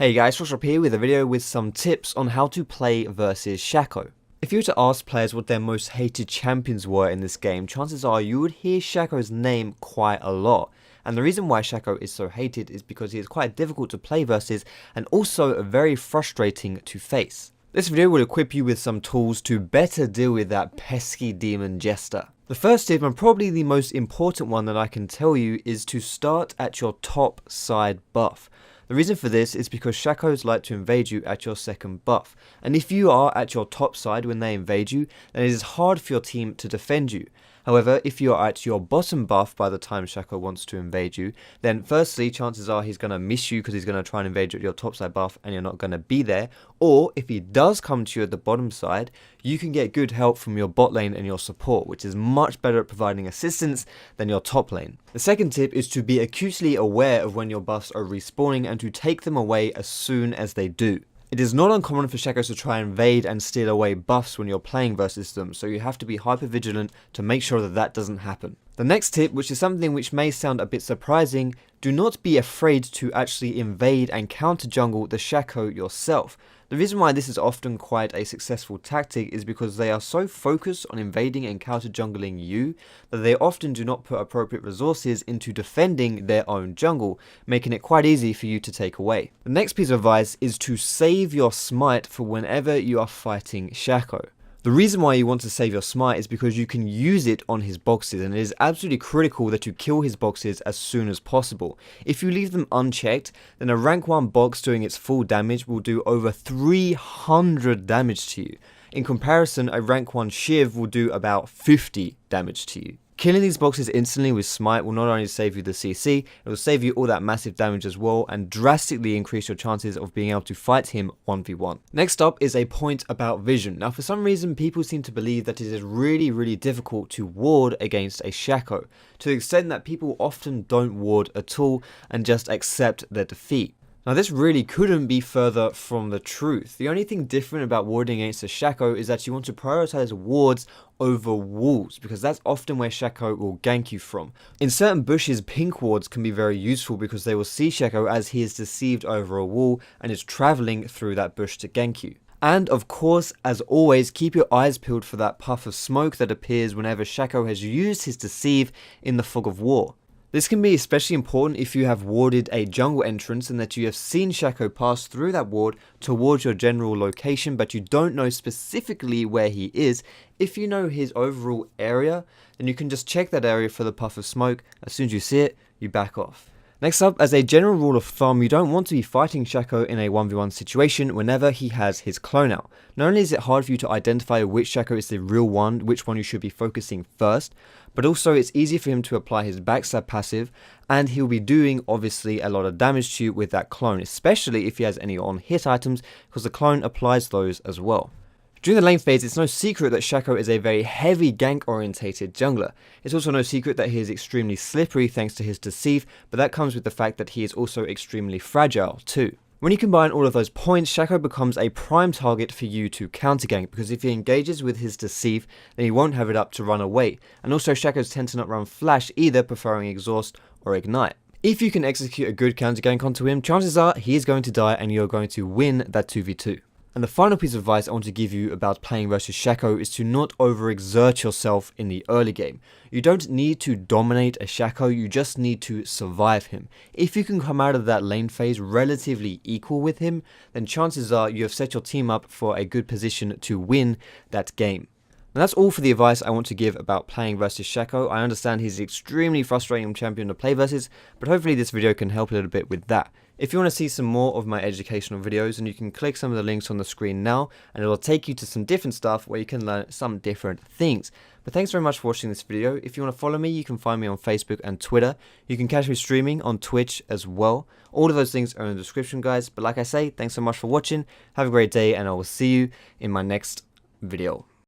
Hey guys, Ross here with a video with some tips on how to play versus Shaco. If you were to ask players what their most hated champions were in this game, chances are you would hear Shaco's name quite a lot. And the reason why Shaco is so hated is because he is quite difficult to play versus and also very frustrating to face. This video will equip you with some tools to better deal with that pesky demon jester. The first tip, and probably the most important one that I can tell you, is to start at your top side buff. The reason for this is because Shacos like to invade you at your second buff, and if you are at your top side when they invade you, then it is hard for your team to defend you. However, if you are at your bottom buff by the time Shaco wants to invade you, then firstly, chances are he's going to miss you because he's going to try and invade you at your top side buff and you're not going to be there. Or if he does come to you at the bottom side, you can get good help from your bot lane and your support, which is much better at providing assistance than your top lane. The second tip is to be acutely aware of when your buffs are respawning and to take them away as soon as they do. It is not uncommon for Shacos to try and invade and steal away buffs when you're playing versus them, so you have to be hyper vigilant to make sure that that doesn't happen. The next tip, which is something which may sound a bit surprising, do not be afraid to actually invade and counter jungle the Shaco yourself. The reason why this is often quite a successful tactic is because they are so focused on invading and counter jungling you that they often do not put appropriate resources into defending their own jungle, making it quite easy for you to take away. The next piece of advice is to save your smite for whenever you are fighting Shaco. The reason why you want to save your smite is because you can use it on his boxes, and it is absolutely critical that you kill his boxes as soon as possible. If you leave them unchecked, then a rank 1 box doing its full damage will do over 300 damage to you. In comparison, a rank 1 Shiv will do about 50 damage to you. Killing these boxes instantly with Smite will not only save you the CC, it will save you all that massive damage as well and drastically increase your chances of being able to fight him 1v1. Next up is a point about vision. Now for some reason people seem to believe that it is really difficult to ward against a Shaco, to the extent that people often don't ward at all and just accept their defeat. Now this really couldn't be further from the truth. The only thing different about warding against a Shaco is that you want to prioritize wards over walls, because that's often where Shaco will gank you from. In certain bushes, pink wards can be very useful because they will see Shaco as he is deceived over a wall and is travelling through that bush to gank you. And of course, as always, keep your eyes peeled for that puff of smoke that appears whenever Shaco has used his deceive in the fog of war. This can be especially important if you have warded a jungle entrance and that you have seen Shaco pass through that ward towards your general location, but you don't know specifically where he is. If you know his overall area, then you can just check that area for the puff of smoke. As soon as you see it, you back off. Next up, as a general rule of thumb, you don't want to be fighting Shaco in a 1v1 situation whenever he has his clone out. Not only is it hard for you to identify which Shaco is the real one, which one you should be focusing first, but also it's easy for him to apply his backstab passive, and he'll be doing obviously a lot of damage to you with that clone, especially if he has any on hit items, because the clone applies those as well. During the lane phase, it's no secret that Shaco is a very heavy gank orientated jungler. It's also no secret that he is extremely slippery thanks to his deceive, but that comes with the fact that he is also extremely fragile too. When you combine all of those points, Shaco becomes a prime target for you to counter gank, because if he engages with his deceive, then he won't have it up to run away. And also Shacos tend to not run flash either, preferring exhaust or ignite. If you can execute a good counter gank onto him, chances are he is going to die and you're going to win that 2v2. And the final piece of advice I want to give you about playing versus Shaco is to not overexert yourself in the early game. You don't need to dominate a Shaco, you just need to survive him. If you can come out of that lane phase relatively equal with him, then chances are you have set your team up for a good position to win that game. And that's all for the advice I want to give about playing versus Shaco. I understand he's an extremely frustrating champion to play versus, but hopefully this video can help a little bit with that. If you want to see some more of my educational videos, then you can click some of the links on the screen now, and it will take you to some different stuff where you can learn some different things. But thanks very much for watching this video. If you want to follow me, you can find me on Facebook and Twitter. You can catch me streaming on Twitch as well. All of those things are in the description, guys. But like I say, thanks so much for watching. Have a great day, and I will see you in my next video.